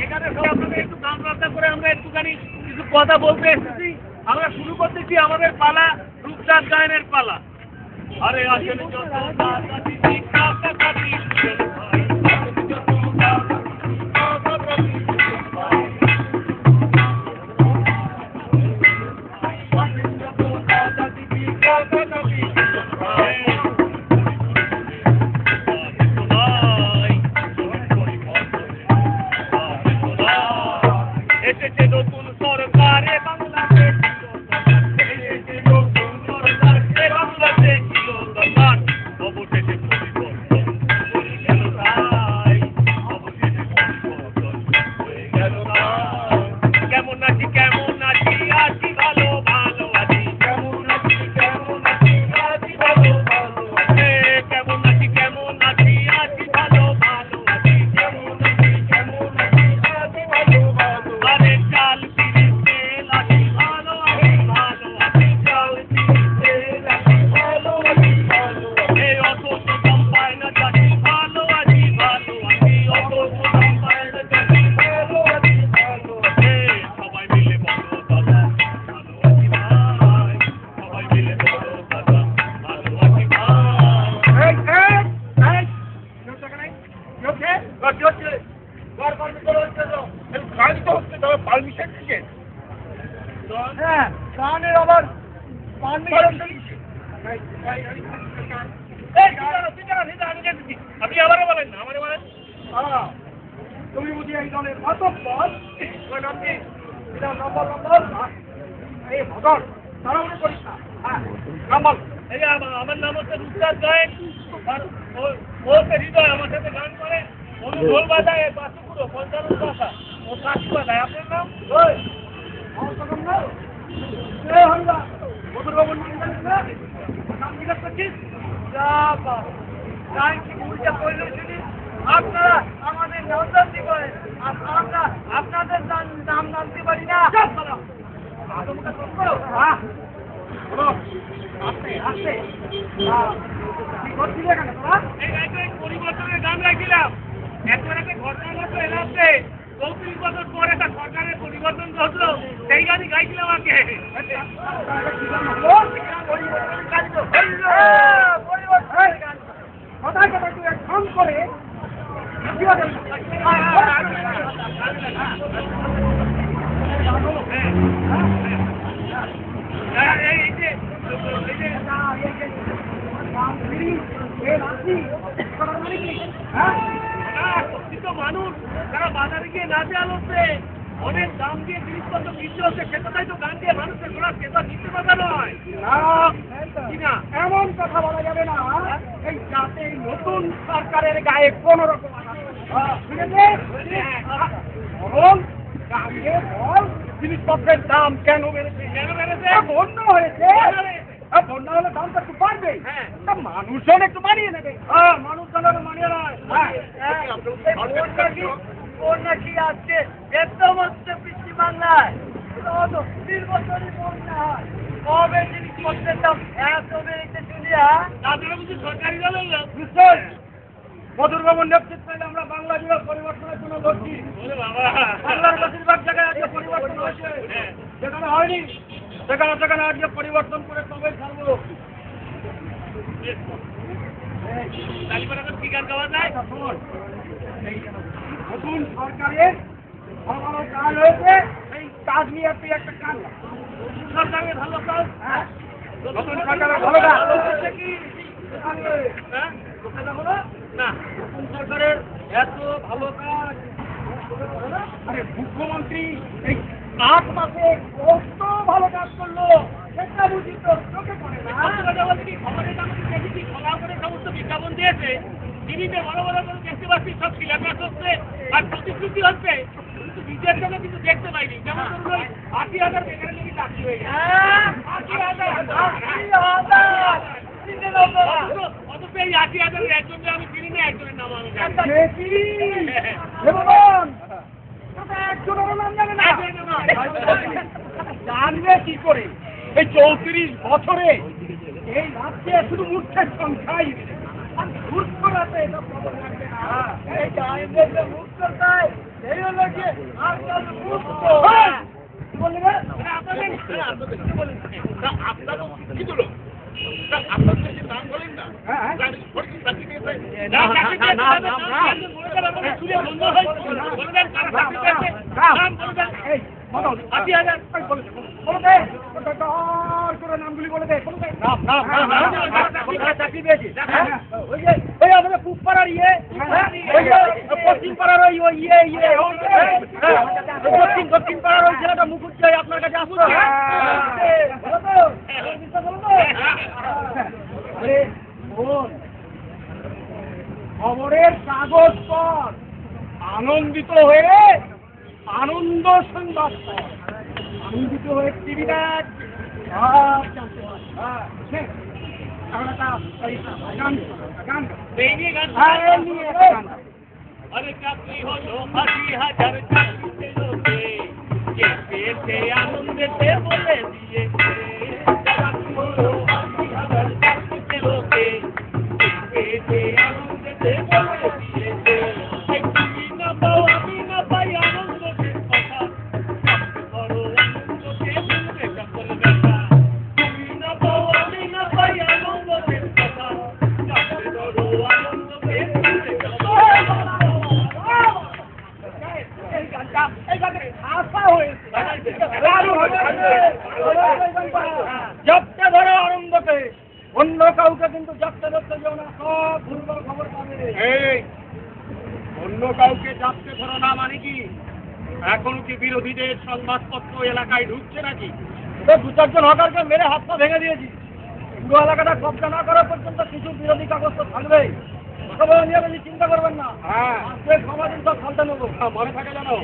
এখানে আপনাদের একটু গান বাজনা করে আমরা একটুখানি কিছু কথা বলতে এসেছি। আমরা শুরু করতেছি আমাদের পালা, রূপচাঁদ গায়নের পালা। আরে আসলে এসেছে নতুন সরকারে বাংলাদেশ, এসেছে নতুন সরকারে বাংলাদেশ দরকার, অবশেষে পরিবর্তন হয়ে গেল তাই, অবশেষে পরিবর্তন হয়ে গেল তাই। কেমন আছি আছি ভালো ভালো আছি, কেমন আছি আছি ভালো ভালো আছি, কেমন আছি আছি ভালো ভালো আছি, কেমন আছি আছি ভালো ভালো। আরে চাল পিরিতে লাঠি ভালো আছি চাল পিরিতে লাঠি ভালো আছি এই অত তো দাম পায় না চাকরি ভালো আছি অত তো দাম পায় না চাকরি ভালো আছি সবাই মিলে বলো দাদা ভালো আছি ভাই, সবাই মিলে বলো দাদা ভালো আছি ভাই। পারমিশন দিচ্ছে গানের আবার আপনি আবারও বলেন না, আমারে বলেন তুমি বুঝি এই দলের মাতব্বর এই ভগর তারা মনে করিস না। এই আমার নাম হচ্ছে রূপচাঁদ গায়েন, ওকে হৃদয় আমার সাথে গান করে, অনু ঢোল বাজায়, বাসু পুরো পঞ্চান্ন বাসা, ও কাশি বাজায়। আপনার নাম আপনারা আমাদের নাম জানতে পারেন, আমরা আপনাদের নাম জানতে পারি না। পরিবর্তনের গান রাখছিলাম, একবার একটা ঘটনা ঘটলো এলাকাতে, 34 বছর পর একটা সরকারের পরিবর্তন ঘটলো, সেই গানই গাইছিলাম আগে। কথায় কথা তুই এক ফোন করে মানুষ যারা বাজারে গিয়ে না দেওয়া হচ্ছে, অনেক দাম দিয়ে জিনিসপত্র কিনতে হচ্ছে, সেটাই তো গান দিয়ে মানুষের ঘোরা সেটা নিতে পারা নয় না। এমন কথা বলা যাবে না এই যাতে নতুন সরকারের গায়ে কোন রকম জিনিসপত্রের দাম কেন বেড়েছে বন্যা হয়েছে, বন্যা হলে দামটা একটু বাড়বে, মানুষজন একটু বাড়িয়ে নেবে। মানুষজন মানিয়ে নয় বন্যা কি আসছে একদম হচ্ছে পৃথিবী বাংলায় 30 বছরই বন্যা হয়, কবে জিনিসপত্রের দাম এত বেড়েছে শুনিয়া তাদের কিছু সরকারি দলের লোক নিশ্চয় মধুর বাবুর নেতৃত্বে আমরা বাংলা বিভাগ পরিবর্তনের জন্য লড়ছি। বাংলার বেশিরভাগ জায়গায় আজকে পরিবর্তন হয়েছে, যেখানে হয়নি সেখানে আজকে পরিবর্তন করে তবে ছাড়বো। কি গান গাওয়া যায়? নতুন সরকারের ভালো কাজ হয়েছে, এই কাজ নিয়ে তুই একটা কাজ সরকারের ভালো কাজ, নতুন সরকারের ভালো কাজ কি না নতুন সরকারের এত ভালো কাজ। আরে মুখ্যমন্ত্রী এই 8 মাসে কত ভালো কাজ করলো সেটা বুঝি তো চোখে পড়ে না। খবরের কাগজে দেখেছি খোলা করে সমস্ত বিজ্ঞাপন দিয়েছে, টিভিতে বড় বড় করে দেখতে পাচ্ছি সব শিলান্যাস হচ্ছে আর প্রতিশ্রুতি হচ্ছে, কিন্তু নিজের জন্য কিন্তু দেখতে পাইনি। যেমন ধরুন 80,000 বেকারের যদি চাকরি হয়ে যায়, 80,000 অথচ এই 80,000-এর একজনকে আমি চিনি না, একজনের নাম আমি জানি। জানবে কি করে এই 34 বছরে এই রাজ্যে শুধু মূর্খের সংখ্যাই আর মূর্খরাতে এটা খবর রাখবে না। এই আইনের যে মূর্খতায় এই হলো যে আজকাল মূর্খ কি বললি রে? আপনাদের কি বলেন? আপনারও কি হলো? আপনার যে নাম বলেন না, হ্যাঁ এই বলো 80,000 বলে দে করে নামগুলি বলে দে চাকরি পেয়েছি ওই যে ওই আমাদের পুষ্পাড়ার ইয়ে ওই যে পশ্চিম পাড়ার ওই ইয়ে দক্ষিণ পাড়ার ওই ছেলেটা মুখুজ্জি আপনার কাছে আসলো খবরের কাগজ পর আনন্দিত হয়ে আনন্দ সংবাদ পর আনন্দিত হয়ে টিভি দেখ সব জানতে পারে अरे चाकरी हो लो 80,000 चाकरी से लोगे के पेटे आनंद से बोले दिए चाकरी हो लो 80,000 चाकरी से लोगे के पेटे आनंद से बोले दिए एक बिना पाई आनंद से पता करो आनंद से बोले चक्कर बैठा बिना पाई आनंद से पता करो आनंद से बोले জবটা ধরো আনন্দকে অন্য কাউকে কিন্তু জবটা ধরতে যাও না সব ভুলভাল খবর পাবে অন্য কাউকে যাচ্ছে ধরো না মানে কি এখন কি বিরোধীদের সংবাদপত্র এলাকায় ঢুকছে নাকি দু চারজন হকারকে মেরে হাত পা ভেঙে দিয়েছি পুরো এলাকাটা কবজা না করা পর্যন্ত কিছু বিরোধী কাগজ তো থাকবেই সবাই নিয়ে বেশি চিন্তা করবেন না আজকে সমাজের সব খালতে নেবো মনে থাকে জানো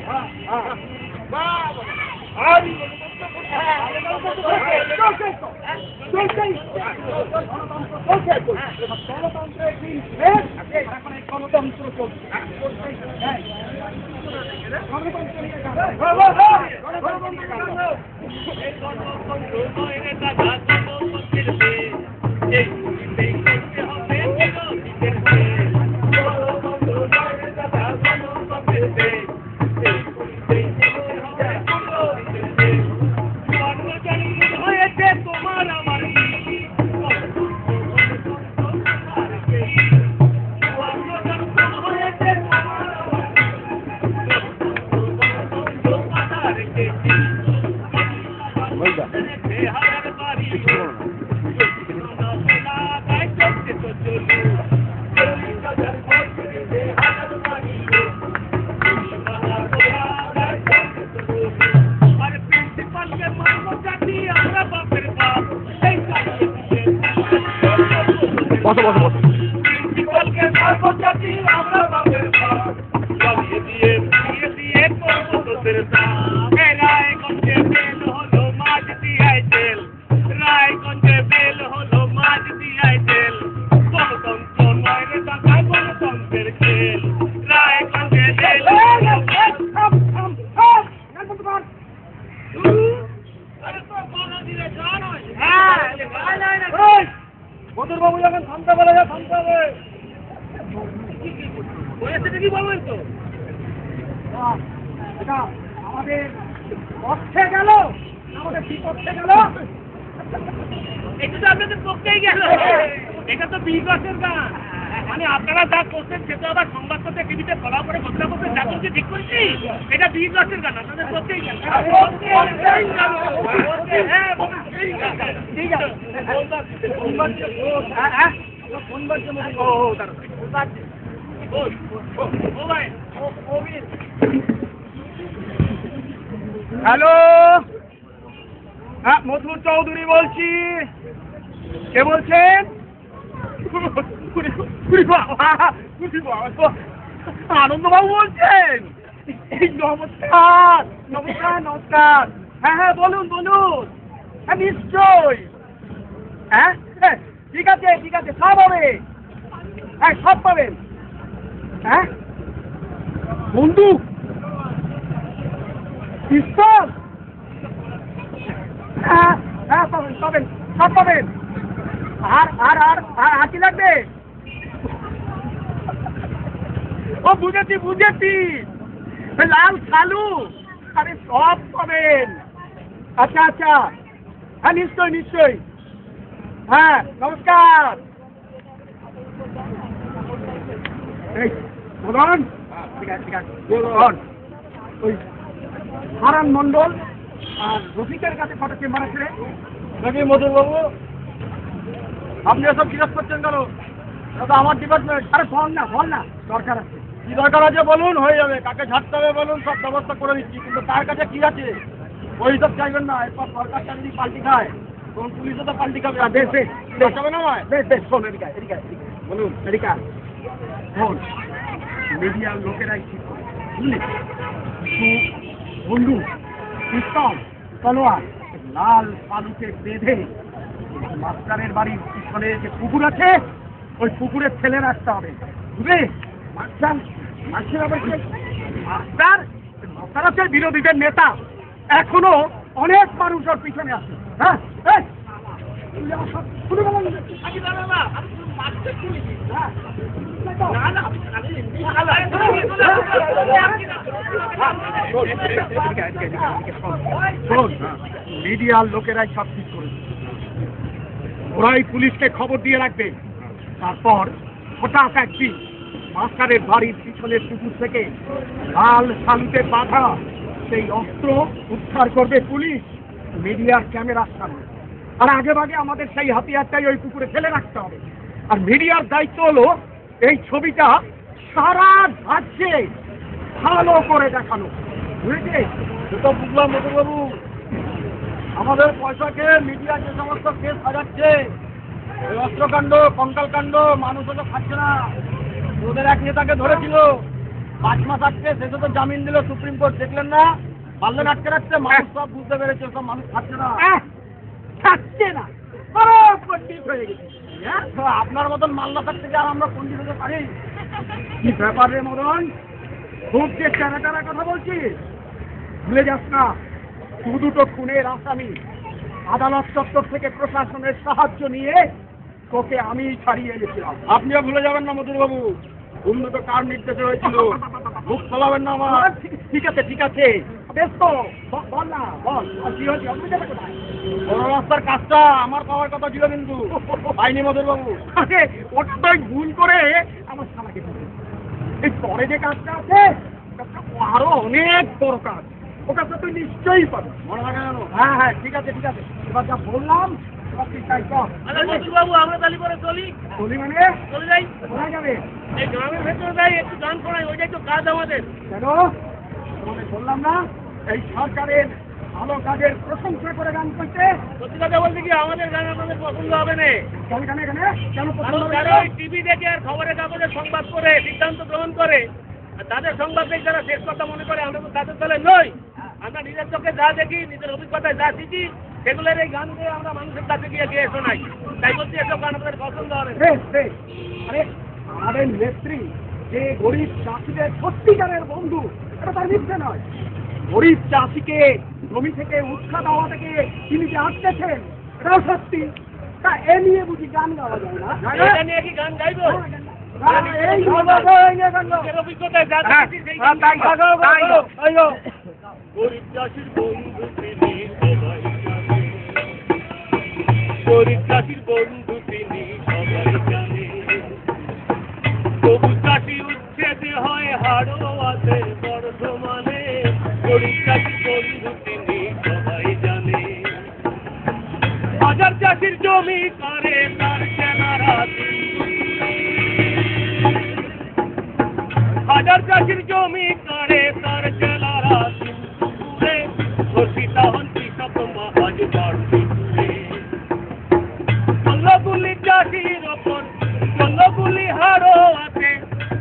গণতন্ত্র চলছে মধুরবাবু যখন থামতে বলে যায় থামতে হবে কি বলবেন তো এটা আমাদের পক্ষে গেল আমাদের বিপক্ষে গেল এটা তো আপনাদের পক্ষেই গেল এটা তো বিগতের গান মানে আপনারা যা করছেন সেটা আবার সংবাদপত্রে টিভিতে ফলো করে ঘোষণা করছেন যা করছে ঠিক করেছি এটা বিগতের গান আপনাদের পক্ষেই গেল ঠিক আছে হ্যালো হ্যাঁ মধুর চৌধুরী বলছি কে বলছেন আনন্দবাবু বলছেন নমস্কার নমস্কার নমস্কার হ্যাঁ হ্যাঁ বলুন বলুন হ্যাঁ নিশ্চয়ই হ্যাঁ ঠিক আছে সব হবে হ্যাঁ সব পাবেন হ্যাঁ বন্দুক পিস্তল হ্যাঁ পাবেন সব পাবেন আর কি লাগবে? ও বুঝেছি, লাল সালু, আরে সব পাবেন। আচ্ছা, হ্যাঁ নিশ্চয়ই, হ্যাঁ নমস্কার। এই বলুন, ঠিক আছে বলুন। ওই হারান মন্ডল আর রফিকের কাছে কটা চেম্বার আছে নাকি মধুরবাবু? আপনি এসব জিজ্ঞেস করছেন কেন? দাদা আমার ডিপার্টমেন্ট। আরে বল না দরকার আছে। কি দরকার আছে বলুন, হয়ে যাবে। কাকে ঝাড়তে হবে বলুন, সব ব্যবস্থা করে দিচ্ছি। কিন্তু তার কাছে কি আছে ওই সব চাইবেন না। এরপর সরকারটা যদি পাল্টি খায় তখন পুলিশও তো পাল্টি খাবে। বেশ হবে না ভাই? বেশ শোন, এদিকে বলুন, এদিকে শোন। মিডিয়ার লোকেরাই ঠিক করে, বুঝলি? বন্ধু, পিস্তল, তলোয়ার, লাল পালুকে বেঁধে মাস্টারের বাড়ির পিছনে যে পুকুর আছে ওই পুকুরের ছেলে রাখতে হবে, বুঝলি? মাস্টার হচ্ছে বিরোধীদের নেতা। এখনো অনেক মানুষ ওর পিছনে আছে। হ্যাঁ মিডিয়ার লোকেরাই সব ঠিক করেছে। ওরাই পুলিশকে খবর দিয়ে রাখবে। তারপর হঠাৎ একদিন মাস্টারের বাড়ির পিছনের পুকুর থেকে লাল শালুতে বাঁধা সেই অস্ত্র উদ্ধার করবে পুলিশ মিডিয়ার ক্যামেরার সামনে। আর আগে ভাগে আমাদের সেই হাতিয়ারটাই ওই পুকুরে ফেলে রাখতে হবে। আর মিডিয়ার দায়িত্ব হলো এই ছবিটা সারা রাজ্যে ভালো করে দেখানো, বুঝেছে? সেটা বুঝলাম মধুবাবু। আমাদের পয়সাকে মিডিয়া যে সমস্ত কেস সাজাচ্ছে, ওই অস্ত্রকাণ্ড, কঙ্কালকাণ্ড, মানুষও তো খাচ্ছে না। ওদের এক নেতাকে ধরেছিল 5 মাস আটকে, শেষে তো জামিন দিল সুপ্রিম কোর্ট, দেখলেন না? পারলেন আটকে রাখছে। মানুষ সব বুঝতে পেরেছে, সব মানুষ খাচ্ছে না। পণ্ডিত হয়ে গেছে। আপনার মতন মাল্লা থাকতে যে আর আমরা পণ্ডিত হতে পারি? কি ব্যাপার রে মদন, খুব যে টানা কথা বলছিস? ভুলে যাস না, দুটো খুনের আসামি আদালত চত্বর থেকে প্রশাসনের সাহায্য নিয়ে তোকে আমি ছাড়িয়ে এনেছিলাম। আপনিও ভুলে যাবেন না মধুরবাবু, খুন দুটো কার নির্দেশে হয়েছিল। মুখ খোলাবেন না আমার। ঠিক আছে বেশ তো, বল না, বল কি হয়েছে? বড় রাস্তার কাজটা আমার পাওয়ার কথা ছিল কিন্তু পাইনি মধুরবাবু। ওটাই ভুল করে আমার সামাকে এই পরে যে কাজটা আছে আরো অনেক বড় কাজ, ওটা তো তুই নিশ্চয়ই পাবি, মনে হয় কেন? হ্যাঁ ঠিক আছে। এবার যা বললাম মধুরবাবু, আমরা তালি করে চলি মানে চলে যাই। কোথায় যাবে? এই গ্রামের ভেতরে যাই, একটু গান শোনাই, ওইটাই তো কাজ আমাদের। কেন তোমাদের বললাম না এই সরকারের ভালো কাজের প্রশংসা করে গান করতে? সত্যি কথা বলতে কি, আমাদের গান আপনাদের পছন্দ হবে না। কেন পছন্দ হবে? যারা ওই টিভি দেখে আর খবরের কাগজে সংবাদ পড়ে সিদ্ধান্ত গ্রহণ করে, আর তাদের সংবাদ দেখে যারা শেষ কথা মনে করে, আমরা তো তাদের দলে নই। আমরা নিজের চোখে যা দেখি, নিজের অভিজ্ঞতায় যা শিখি, সেগুলোর এই গান দিয়ে আমরা মানুষের কাছে গিয়ে শোনাই। তাই বলছি এসব গান আমাদের পছন্দ হবে। আরে আমাদের নেত্রী যে গরিব চাষিদের সত্যিকারের বন্ধু, এটা তার মিথ্যে নয়। গরিব চাষিকে জমি থেকে উৎসাহ দেওয়া থেকে তিনি যে আটকেছেন, এটাও সত্যি। তা এ নিয়ে বুঝি গান গাওয়া যায় না? এটা নিয়ে কি গান গাইবো? অভিজ্ঞতায় যা দেখেছি সেই গান গাইবো। গরিব চাষির বন্ধু তিনি সবাই জানে, গরিব চাষির বন্ধু তিনি সবাই জানে। তবু চাষি উচ্ছেদে হয় হাড়োয়াতে বর্ধমানে, গরিব চাষির বন্ধু তিনি সবাই জানে। হাজার চাষির জমি করে তার চেনারা, হাজার চাষির জমি করে তার চেনারা, ষোলগুলি চাষির ওপর ষোলগুলি হারো আছে,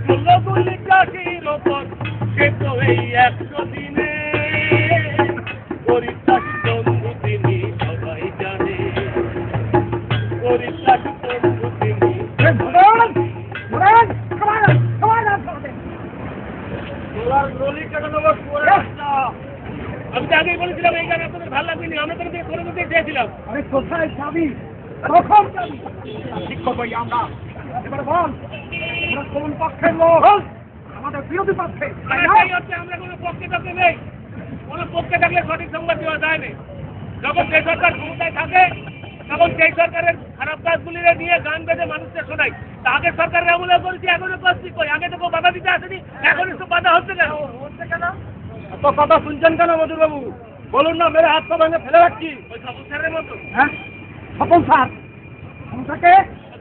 ষোলগুলি চাষির ওপর সে তো এই 100 দিনে। গরিব চাষির বন্ধু তিনি সবাই জানে, গরিব চাষির বন্ধু তিনি। আমি তো আগেই বলেছিলাম এই গান আপনাদের ভালো লাগবে না, আমরা তো করে দিতে চেয়েছিলাম। আরে কোথায় যাবি? তখন শিক্ষক হই আমরা। এবার বল আমরা কোন পক্ষের লোক? আমাদের বিরোধী পক্ষে। এটাই হচ্ছে আমরা কোনো পক্ষে থাকতে নেই, কোনো পক্ষে থাকলে সঠিক সংবাদ দেওয়া যায় না। যখন যে সরকার ক্ষমতায় থাকে তখন সেই সরকারের খারাপ কাজগুলিরে নিয়ে গান বেঁধে মানুষকে শোনায়। তা আগের সরকারের আমলে করেছি, এখনো করছি, কই আগে তো কেউ বাধা দিতে আসেনি, এখন একটু বাধা হচ্ছে কেন? এত কথা শুনছেন কেন মধুরবাবু? বলুন না, মেরে হাত পা ভেঙে ফেলে রাখছি। ওই স্বপন স্যারের মতো হ্যাঁ, স্বপন স্যার থাকে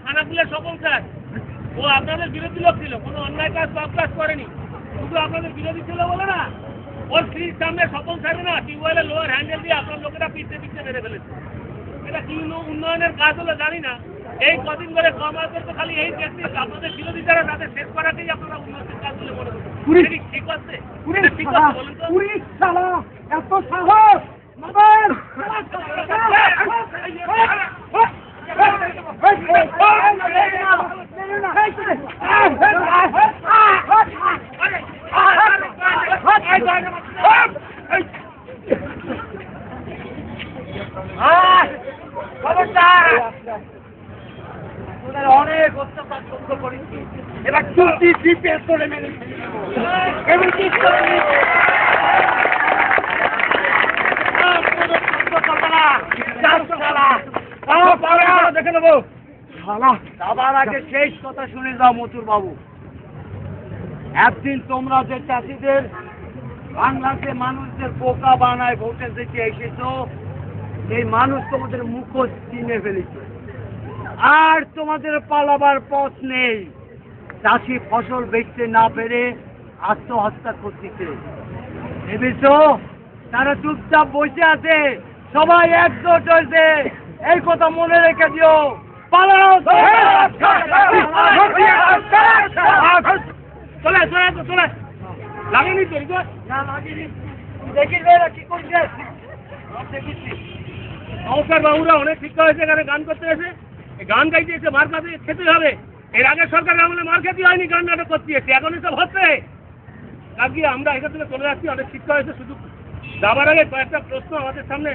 থানাগুলো স্বপন স্যার, ও আপনাদের বিরোধী লোক ছিল, কোনো অন্যায় কাজ পাপ কাজ করেনি, শুধু আপনাদের বিরোধী ছিল বলে না ওর স্ত্রীর সামনে স্বপন স্যারে না টিউবওয়েলের লোয়ার হ্যান্ডেল দিয়ে আপনার লোকেরা পিছতে পিছতে মেরে ফেলেছে। এটা কি উন্নয়নের কাজ হলো জানি না। এই কদিন ধরে কম আসবে তো খালি এই দেখছি আপনাদের বিরোধী যারা তাদের শেষ করাতেই আপনারা উন্নয়নের কাজ বলে মনে করছেন। এটা কি ঠিক আছে? এটা ঠিক আছে বলুন তো? এত সাহস মাদার অনেক অত্যাচার সহ্য করেছি, এবার চুলটি দ্বীপে তোলে মেরে দেখে নেবো। সবার আগে শেষ কথা শুনে যাও মথুর বাবু। একদিন তোমরা যে চাষিদের বাংলাতে মানুষদের বোকা বানায় ভোটে দিতে এসেছো, এই মানুষ তোমাদের মুখোশ চিনে ফেলেছে, আর তোমাদের পালাবার পথ নেই। চাষি ফসল বেচতে না পেরে আত্মহত্যা করতেছে, ভেবেছ তারা চুপচাপ বসে আছে, সবাই একজোট হয়েছে, এই কথা মনে রেখে দিও। পালাও চলে চলে চলে লাগেনি তো না লাগেনি, দেখিস কি করছে দেখিস। নমস্কার বাবুরা, অনেক শিক্ষা হয়েছে, এখানে গান করতে এসে গান গাইতে এসে মার খাতে খেতে হবে। এর আগে সরকারের আমলে মার খেতে হয়নি, গান নাটক করতে এসে এখন এসব হচ্ছে। কাকিয়ে আমরা এখান থেকে চলে যাচ্ছি, অনেক শিক্ষা হয়েছে। শুধু যাবার আগে কয়েকটা প্রশ্ন আমাদের সামনে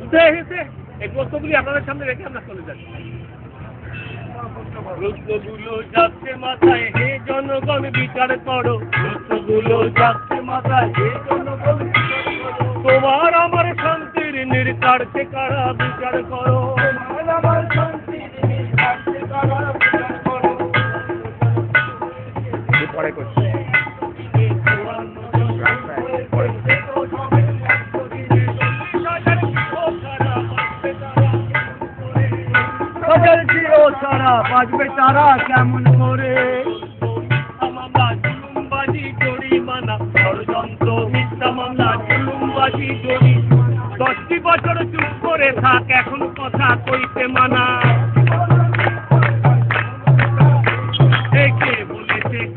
উঠে এসেছে, এই প্রশ্নগুলি আপনাদের সামনে রেখে আমরা চলে যাচ্ছি। প্রশ্নগুলো যাচ্ছে মাথায়, হে জনগণ বিচার করো। প্রশ্নগুলো যাচ্ছে মাথায়, হে জনগণ তোমার আমার শান্তির নির্কারকে কারা বিচার করো। আমার শান্তির নির্কারকে কারা বিচার করো। পরে করছি সারা বাজবে তারা কেমন করে? মামলা জুলুমবাজি জরিমানা ষড়যন্ত্র মিথ্যা মামলা জুলুমবাজি জরি 10টি বছর চুপ করে থাক, এখন কথা কইতে মানা।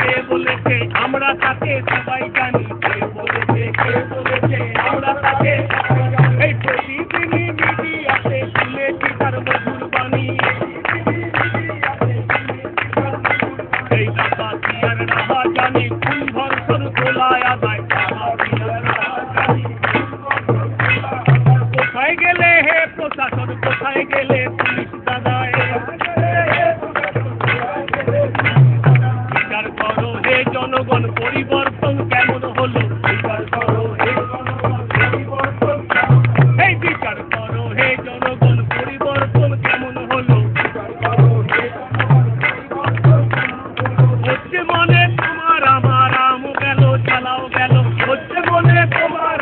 কে বলেছে আমরা তাকে সবাই জানি, কে বলেছে আমরা তাকে এই প্রতিদিনই মিডিয়াতে শুনেছি তার মধুর বাণী। এই ডাকাতি আর রাহা জানি, খুন ধর্ষণ গোলায় আদায়। কোথায় গেলে হে প্রশাসন, কোথায় গেলে পুলিশ দাদায়? বিচার করো হে জনগণ, পরিবর্তন কেমন হলো? বিচার করো হে জনগণ, পরিবর্তন এই বিচার করো হে জনগণ, পরিবর্তন কেমন হলো? হচ্ছে মনে তোমার আমার আম গেল চালাও গেল, হচ্ছে মনে তোমার